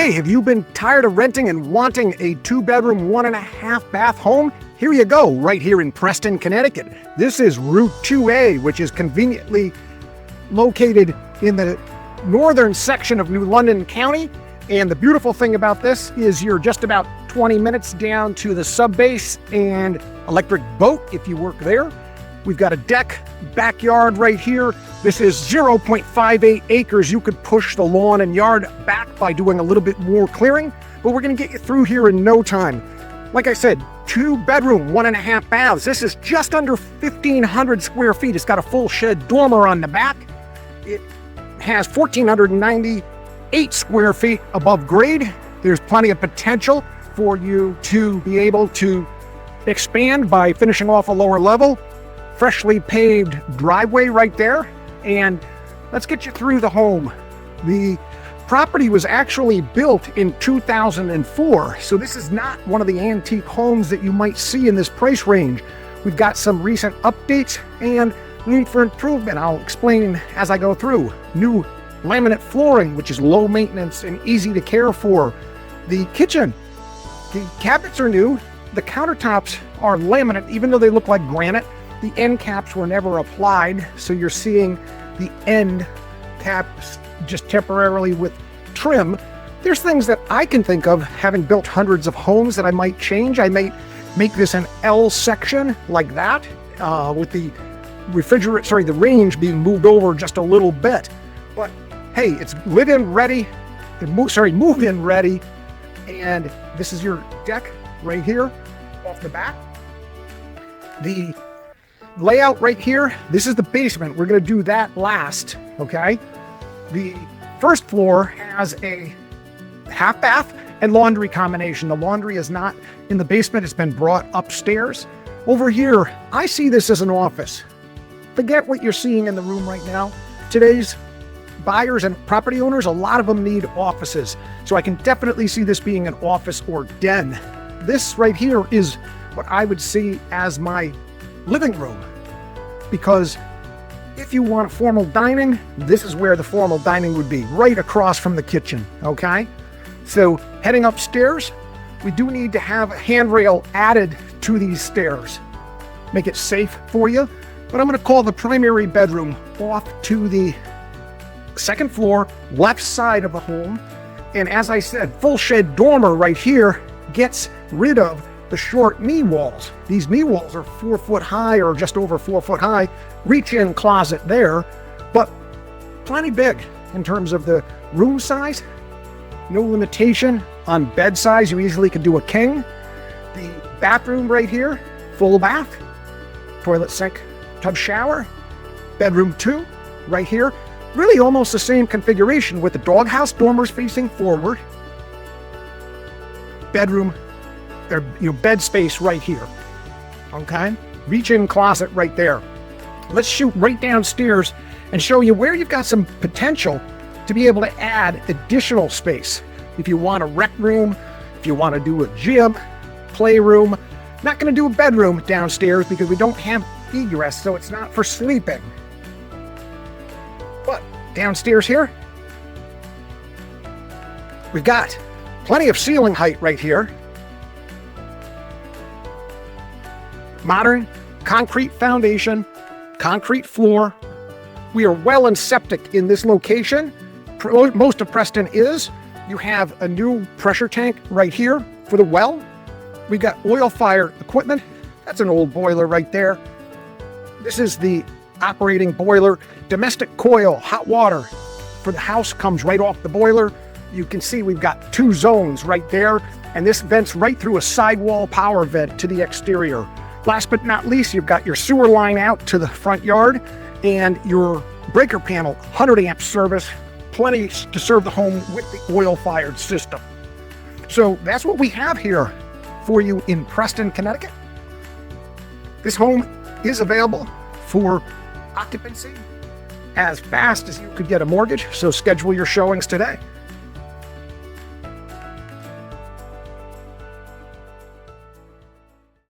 Hey, have you been tired of renting and wanting a 2-bedroom, 1.5-bath home? Here you go, right here in Preston, Connecticut. This is Route 2A, which is conveniently located in the northern section of New London County. And the beautiful thing about this is you're just about 20 minutes down to the sub-base and Electric Boat if you work there. We've got a deck, backyard right here. This is 0.58 acres. You could push the lawn and yard back by doing a little bit more clearing, but we're gonna get you through here in no time. Like I said, 2-bedroom, 1.5 baths. This is just under 1,500 square feet. It's got a full shed dormer on the back. It has 1,498 square feet above grade. There's plenty of potential for you to be able to expand by finishing off a lower level. Freshly paved driveway right there. And let's get you through the home. The property was actually built in 2004, so this is not one of the antique homes that you might see in this price range. We've got some recent updates and need for improvement. I'll explain as I go through. New laminate flooring, which is low maintenance and easy to care for. The kitchen, the cabinets are new. The countertops are laminate, even though they look like granite. The end caps were never applied, so you're seeing the end caps just temporarily with trim. There's things that I can think of, having built hundreds of homes, that I might change. I may make this an L section like that, with the the range being moved over just a little bit. But hey, it's live-in ready, move-in ready, and this is your deck right here off the back. The layout right here, this is the basement. We're going to do that last, okay? The first floor has a half bath and laundry combination. The laundry is not in the basement. It's been brought upstairs. Over here, I see this as an office. Forget what you're seeing in the room right now. Today's buyers and property owners, a lot of them need offices. So I can definitely see this being an office or den. This right here is what I would see as my living room, because if you want formal dining, this is where the formal dining would be, right across from the kitchen, okay? So heading upstairs, we do need to have a handrail added to these stairs. Make it safe for you, but I'm gonna call the primary bedroom off to the second floor, left side of the home. And as I said, full shed dormer right here gets rid of the short knee walls. These knee walls are 4 foot high or just over 4 foot high. Reach-in closet there, but plenty big in terms of the room size. No limitation on bed size. You easily could do a king. The bathroom right here, full bath, toilet, sink, tub, shower. Bedroom 2 right here. Really almost the same configuration with the doghouse dormers facing forward. Bedroom, or bed space right here, okay? Reach-in closet right there. Let's shoot right downstairs and show you where you've got some potential to be able to add additional space. If you want a rec room, if you want to do a gym, playroom. Not going to do a bedroom downstairs because we don't have egress, so it's not for sleeping. But downstairs here, we've got plenty of ceiling height right here. Modern concrete foundation, concrete floor. We are well and septic in this location. Most of Preston is. You have a new pressure tank right here for the well. We got oil fire equipment. That's an old boiler right there. This is the operating boiler. Domestic coil, hot water for the house comes right off the boiler. You can see we've got 2 zones right there, and this vents right through a sidewall power vent to the exterior. Last but not least, you've got your sewer line out to the front yard and your breaker panel, 100 amp service, plenty to serve the home with the oil-fired system. So that's what we have here for you in Preston, Connecticut. This home is available for occupancy as fast as you could get a mortgage, so schedule your showings today.